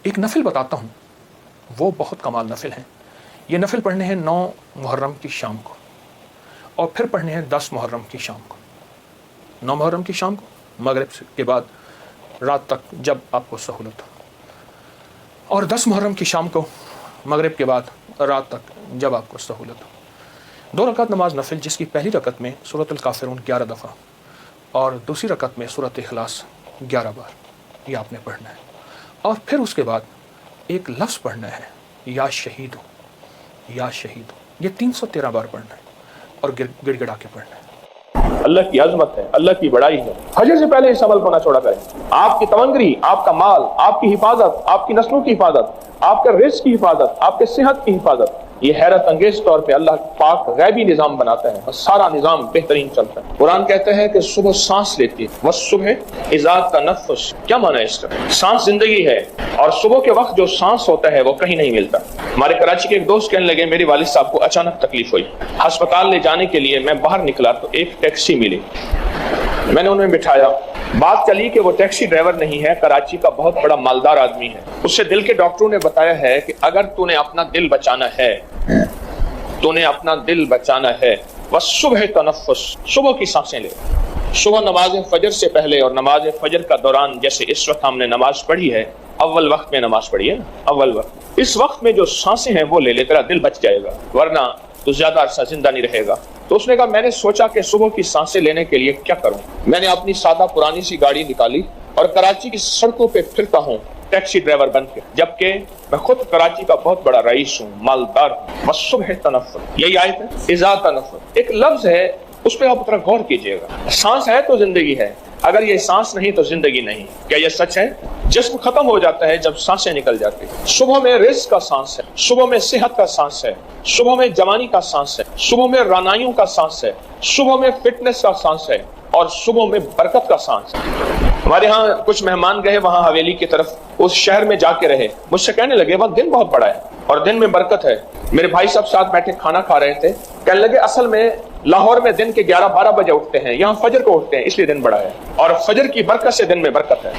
ایک نفل بتاتا ہوں، وہ بہت کمال نفل ہیں۔ یہ نفل پڑھنے ہیں 9 محرم کی شام کو، اور پھر پڑھنے ہیں 10 محرم کی شام کو۔ 9 محرم کی شام کو مغرب کے بعد رات تک جب آپ کو سہولت ہو، اور 10 محرم کی شام کو مغرب کے بعد رات تک جب آپ کو سہولت ہو۔ 2 رکعت نماز نفل، جس کی پہلی رکعت میں سورۃ الکافرون 11 دفعہ اور دوسری رکعت میں سورۃ اخلاص 11 بار، یہ آپ نے پڑھنا ہے۔ اور پھر اس کے بعد ایک لفظ پڑھنا ہے، یا شہید ہو، یا شہید ہو، یہ 313 بار پڑھنا ہے اور گڑ گڑا کے پڑھنا ہے۔ اللہ کی عظمت ہے، اللہ کی بڑائی ہے۔ فجر سے پہلے اس عمل کو نہ چھوڑا کریں۔ آپ کی تمنگری، آپ کا مال، آپ کی حفاظت، آپ کی نسلوں کی حفاظت، آپ کے رزق کی حفاظت، آپ کے صحت کی حفاظت، یہ حیرت انگیز طور پہ اللہ پاک غیبی نظام بناتا ہے اور سارا نظام بہترین چلتا ہے۔ قرآن کہتا ہے کہ صبح سانس لیتی ہے، وَالصُّبْحِ اِذَا تَنَفَّسَ۔ کیا معنی ہے اس کا؟ سانس زندگی ہے، اور صبح کے وقت جو سانس ہوتا ہے وہ کہیں نہیں ملتا۔ ہمارے کراچی کے ایک دوست کہنے لگے میرے والد صاحب کو اچانک تکلیف ہوئی، ہسپتال لے جانے کے لیے میں باہر نکلا تو ایک ٹیکسی ملی، میں نے انہیں بٹھایا۔ بات چلی کہ وہ ٹیکسی ڈرائیور نہیں ہے، کراچی کا بہت بڑا مالدار آدمی ہے۔ اس سے دل کے ڈاکٹروں نے بتایا ہے کہ اگر تو نے اپنا دل بچانا ہے، تو نے اپنا دل بچانا ہے، وَالصُّبْحِ تَنَفَّسْ، صبح کی سانسیں لے۔ صبح نماز فجر سے پہلے اور نماز فجر کا دوران، جیسے اس وقت ہم نے نماز پڑھی ہے، اول وقت میں نماز پڑھی ہے نا، اول وقت، اس وقت میں جو سانسیں ہیں وہ لے لے، تیرا دل بچ جائے گا، ورنہ تو زیادہ عرصہ زندہ نہیں رہے گا۔ تو اس نے کہا میں نے سوچا کہ صبح کی سانسیں لینے کے لیے کیا کروں۔ میں نے اپنی سادہ پرانی سی گاڑی نکالی اور کراچی کی سڑکوں پہ پھرتا ہوں ٹیکسی ڈرائیور بن کے، جبکہ میں خود کراچی کا بہت بڑا رئیس ہوں، مالدار ہوں۔ وَالصُّبْحِ تَنَفَّسْ، یہی آیت ہے، اِذَا تَنَفَّسْ، ایک لفظ ہے، اس پہ آپ ذرا غور کیجئے گا۔ سانس ہے تو زندگی ہے، اگر یہ سانس نہیں تو زندگی نہیں۔ کیا یہ سچ ہے؟ جسم ختم ہو جاتا ہے جب سانسیں نکل جاتی ہیں۔ صبح میں رزق کا سانس ہے، صبح میں صحت کا سانس ہے، صبح میں جوانی کا سانس ہے، صبح میں رانائیوں کا سانس ہے، صبح میں فٹنس کا سانس ہے، اور صبح میں برکت کا سانس ہے۔ ہمارے ہاں کچھ مہمان گئے وہاں حویلی کی طرف، اس شہر میں جا کے رہے، مجھ سے کہنے لگے وہاں دن بہت بڑا ہے اور دن میں برکت ہے۔ میرے بھائی صاحب ساتھ بیٹھے کھانا کھا رہے تھے، کہنے لگے اصل میں لاہور میں دن کے 11-12 بجے اٹھتے ہیں، یہاں فجر کو اٹھتے ہیں، اس لیے دن بڑا ہے، اور فجر کی برکت سے دن میں برکت ہے۔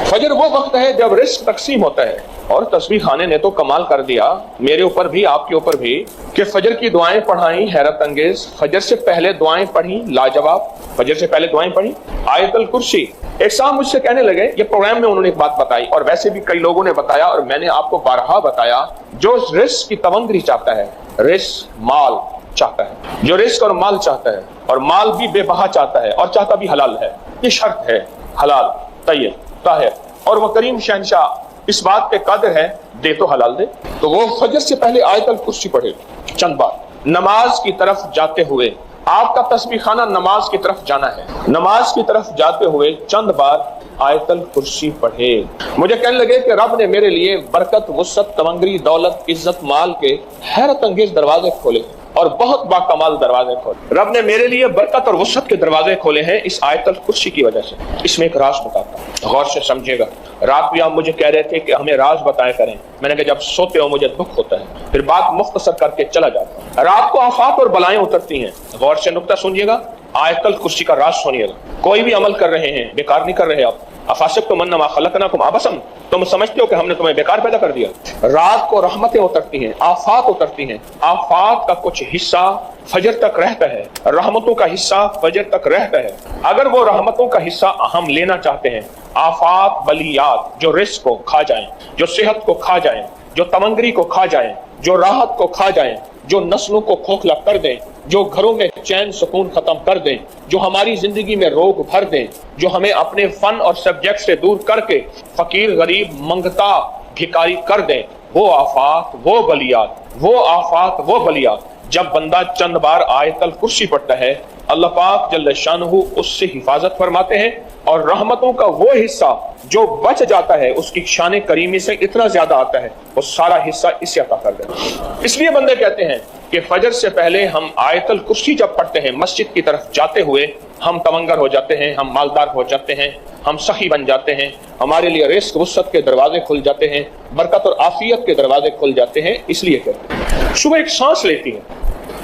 فجر وہ وقت ہے جب رزق تقسیم ہوتا ہے، اور تسبیح خانے نے تو کمال کر دیا، میرے اوپر بھی آپ کے اوپر بھی، کہ فجر کی دعائیں پڑھائیں حیرت انگیز، فجر سے پہلے دعائیں پڑھیں لاجواب، فجر سے پہلے دعائیں پڑھیں، آیت الکرسی۔ ایک صاحب مجھ سے کہنے لگے، یہ پروگرام میں انہوں نے ایک بات بتائی اور ویسے بھی کئی لوگوں نے بتایا، اور میں نے آپ کو بارہا بتایا، جو رزق کی تمنگری چاہتا ہے، رزق مال چاہتا ہے، جو رزق اور مال چاہتا ہے، اور مال بھی بے بہا چاہتا ہے، اور چاہتا بھی حلال ہے، یہ شرط ہے، حلال، طیب، طاہر، اور وہ کریم شہنشاہ اس بات پہ قادر ہے، دے تو حلال دے۔ تو وہ فجر سے پہلے آیت الکرسی پڑھے چند بار، نماز کی طرف جاتے ہوئے، آپ کا تسبیح خانہ نماز کی طرف جانا ہے، نماز کی طرف جاتے ہوئے چند بار آیت الکرسی پڑھے۔ مجھے کہنے لگے کہ رب نے میرے لیے برکت، وسعت، تمنگری، دولت، عزت، مال کے حیرت انگیز دروازے کھولے، اور بہت با کمال دروازے کھولے۔ رب نے میرے لیے برکت اور وسعت کے دروازے کھولے ہیں اس آیت الکرسی کی وجہ سے۔ اس میں ایک راز بتاتا ہوں، غور سے سمجھے گا۔ رات بھی آپ مجھے کہہ رہے تھے کہ ہمیں راز بتایا کریں، میں نے کہا جب سوتے ہو مجھے دکھ ہوتا ہے، پھر بات مختصر کر کے چلا جاتا ہوں۔ رات کو آفات اور بلائیں اترتی ہیں، غور سے نکتہ سنیے گا، آیت الکرسی کا راز سنیے گا۔ کوئی بھی عمل کر رہے ہیں، بیکار نہیں کر رہے آپ۔ افاسبتم انما خلقناکم عبثا، تم سمجھتے ہو کہ ہم نے تمہیں بیکار پیدا کر دیا؟ رات کو رحمتیں اترتی ہیں، آفات اترتی ہیں، آفات کا کچھ حصہ فجر تک رہتا ہے، رحمتوں کا حصہ فجر تک رہتا ہے۔ اگر وہ رحمتوں کا حصہ ہم لینا چاہتے ہیں، آفات، بلیات جو رزق کو کھا جائیں، جو صحت کو کھا جائیں، جو تمنگری کو کھا جائیں، جو راحت کو کھا جائیں، جو نسلوں کو کھوکھلا کر دیں، جو گھروں میں چین سکون ختم کر دیں، جو ہماری زندگی میں روگ بھر دیں، جو ہمیں اپنے فن اور سبجیکٹ سے دور کر کے فقیر، غریب، منگتا، بھکاری کر دیں، وہ آفات، وہ بلیات، وہ آفات، وہ بلیات، جب بندہ چند بار آیت الکرسی پڑھتا ہے، اللہ پاک جل شانہ اس سے حفاظت فرماتے ہیں، اور رحمتوں کا وہ حصہ جو بچ جاتا ہے اس کی شان کریمی سے اتنا زیادہ آتا ہے، وہ سارا حصہ اسے عطا کر دیتا ہے۔ اس لیے بندے کہتے ہیں کہ فجر سے پہلے ہم آیت الکرسی جب پڑھتے ہیں، مسجد کی طرف جاتے ہوئے ہم تمنگر ہو جاتے ہیں، ہم مالدار ہو جاتے ہیں، ہم سخی بن جاتے ہیں، ہمارے لیے رزق، وسعت کے دروازے کھل جاتے ہیں، برکت اور عافیت کے دروازے کھل جاتے ہیں۔ اس لیے کہتے ہیں صبح ایک سانس لیتی ہے،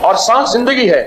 اور سانس زندگی ہے،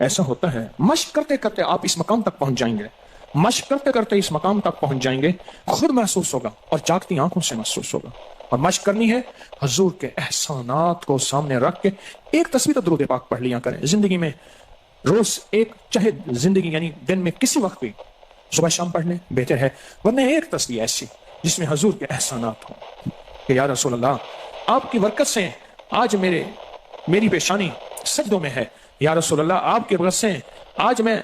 ایسا ہوتا ہے مشق کرتے کرتے آپ اس مقام تک پہنچ جائیں گے، مشق کرتے کرتے اس مقام تک پہنچ جائیں گے، خود محسوس ہوگا اور جاگتی آنکھوں سے محسوس ہوگا۔ اور مشق کرنی ہے حضور کے احسانات کو سامنے رکھ کے، ایک تصویر درود پاک پڑھ لیا کریں زندگی میں، روز ایک، چاہے زندگی یعنی دن میں کسی وقت بھی صبح شام پڑھ لیں بہتر ہے، ورنہ ایک تصویر ایسی جس میں حضور کے احسانات ہوں کہ یا رسول اللہ آپ کی برکت سے آج میری پیشانی سجدوں میں ہے، یا رسول اللہ آپ کی برکت سے آج میں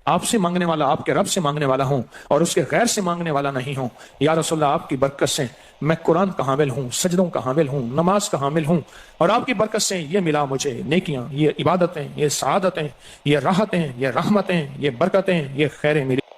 آپ سے مانگنے والا، آپ کے رب سے مانگنے والا ہوں اور اس کے غیر سے مانگنے والا نہیں ہوں، یا رسول اللہ آپ کی برکت سے میں قرآن کا حامل ہوں، سجدوں کا حامل ہوں، نماز کا حامل ہوں، اور آپ کی برکت سے یہ ملا مجھے نیکیاں، یہ عبادتیں، یہ سعادتیں، یہ راحتیں، یہ رحمتیں، یہ برکتیں، یہ خیریں ملی۔